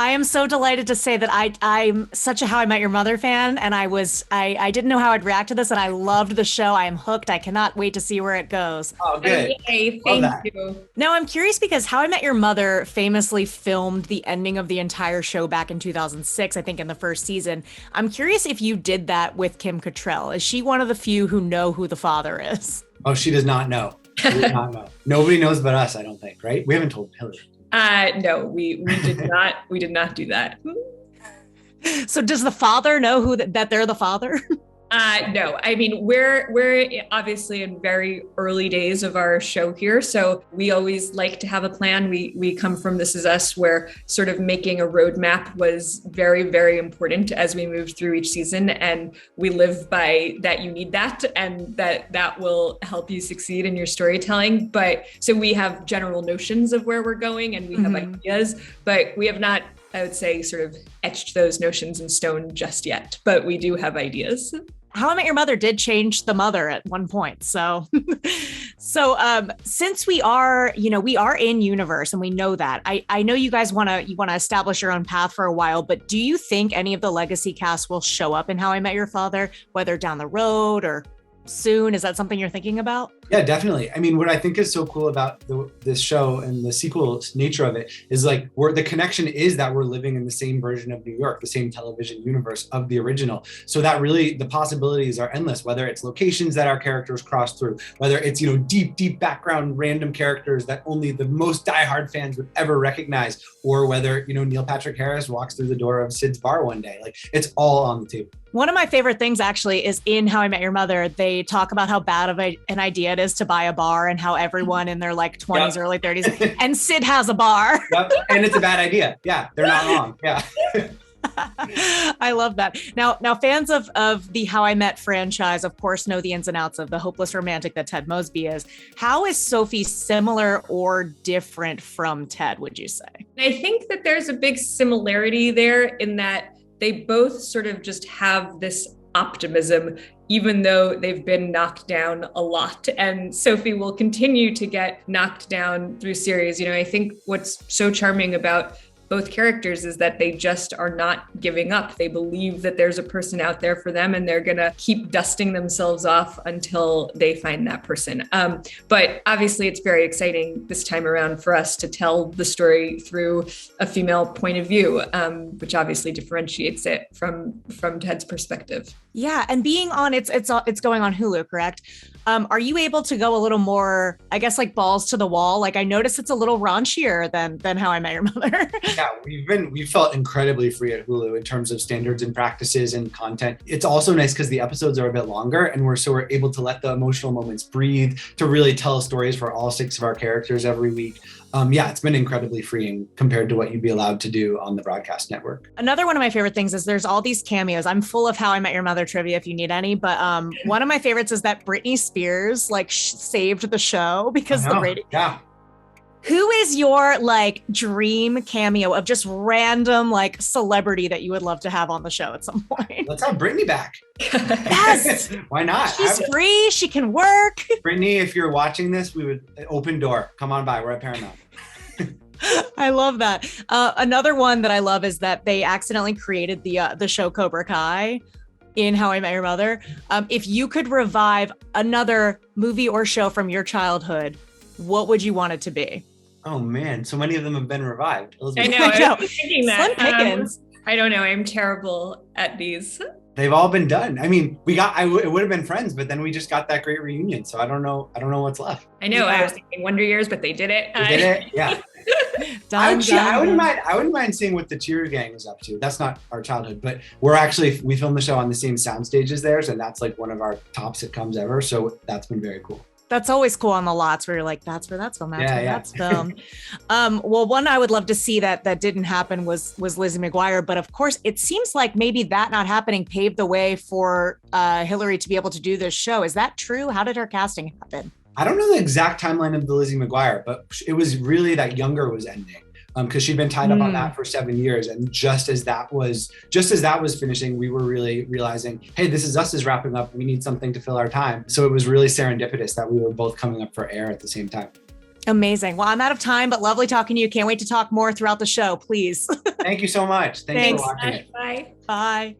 I am so delighted to say that I'm such a How I Met Your Mother fan, and I didn't know how I'd react to this, and I loved the show. I am hooked. I cannot wait to see where it goes. Oh, good. Yay, Love thank that. you. Now, I'm curious because How I Met Your Mother famously filmed the ending of the entire show back in 2006, I think in the first season. I'm curious if you did that with Kim Cattrall. Is she one of the few who know who the father is? Oh, she does not know. She does not know. Nobody knows but us, I don't think, right? We haven't told Hillary. No, we did not. We did not do that. So does the father know that they're the father? No, I mean, we're obviously in very early days of our show here. So we always like to have a plan. We come from This Is Us, where sort of making a roadmap was very, very important as we moved through each season. And we live by that. You need that, and that will help you succeed in your storytelling. But so we have general notions of where we're going, and we have ideas, but we have not, I would say, sort of etched those notions in stone just yet, but we do have ideas. How I Met Your Mother did change the mother at one point. So, since we are in universe and we know that, I know you guys want to establish your own path for a while, but do you think any of the legacy cast will show up in How I Met Your Father, whether down the road or soon? Is that something you're thinking about? Yeah, definitely. I mean, what I think is so cool about this show and the sequel nature of it is like the connection is that we're living in the same version of New York, the same television universe of the original. So that really, the possibilities are endless, whether it's locations that our characters cross through, whether it's, deep background, random characters that only the most diehard fans would ever recognize, or whether, Neil Patrick Harris walks through the door of Sid's bar one day. Like, it's all on the table. One of my favorite things actually is in How I Met Your Mother, they talk about how bad of an idea it is to buy a bar and how everyone in their like 20s, early 30s, and Sid has a bar. Yep. And it's a bad idea. Yeah, they're not wrong. Yeah. I love that. Now fans of the How I Met franchise, of course, know the ins and outs of the hopeless romantic that Ted Mosby is. How is Sophie similar or different from Ted, would you say? I think that there's a big similarity there in that they both sort of just have this optimism, even though they've been knocked down a lot. And Sophie will continue to get knocked down through series. I think what's so charming about both characters is that they just are not giving up. They believe that there's a person out there for them, and they're gonna keep dusting themselves off until they find that person. But obviously it's very exciting this time around for us to tell the story through a female point of view, which obviously differentiates it from Ted's perspective. Yeah, and being on it's going on Hulu, correct? Are you able to go a little more, I guess, like balls to the wall? Like, I noticed it's a little raunchier than How I Met Your Mother. Yeah, we've felt incredibly free at Hulu in terms of standards and practices and content. It's also nice because the episodes are a bit longer, and we're able to let the emotional moments breathe, to really tell stories for all 6 of our characters every week. It's been incredibly freeing compared to what you'd be allowed to do on the broadcast network. Another one of my favorite things is there's all these cameos. I'm full of How I Met Your Mother trivia if you need any, but one of my favorites is that Britney Spears saved the show because the rating. Yeah. Who is your like dream cameo of just random like celebrity that you would love to have on the show at some point? Let's have Britney back. Yes. Why not? She's free. She can work. Britney, if you're watching this, we would open door. Come on by. We're at Paramount. I love that. Another one that I love is that they accidentally created the show Cobra Kai in How I Met Your Mother. If you could revive another movie or show from your childhood, what would you want it to be? Oh man, so many of them have been revived. I know. I was thinking that. Slim pickings. I don't know. I'm terrible at these. They've all been done. I mean, it would have been Friends, but then we just got that great reunion. So I don't know what's left. I know. Yeah. I was thinking Wonder Years, but they did it. They did it. Yeah. I wouldn't mind seeing what the Cheer Gang is up to. That's not our childhood, but we filmed the show on the same sound stage as theirs, and that's like one of our top sitcoms ever. So that's been very cool. That's always cool on the lots where you're like, that's where that's filmed. That's filmed. Well, one I would love to see that didn't happen was Lizzie McGuire. But of course, it seems like maybe that not happening paved the way for Hillary to be able to do this show. Is that true? How did her casting happen? I don't know the exact timeline of the Lizzie McGuire, but it was really that Younger was ending. Because she'd been tied up on that for 7 years, and just as that was finishing, we were really realizing, hey, This Is Us is wrapping up. We need something to fill our time. So it was really serendipitous that we were both coming up for air at the same time. Amazing. Well, I'm out of time, but lovely talking to you. Can't wait to talk more throughout the show, please. Thank you so much. Thanks for watching it. Bye. Bye.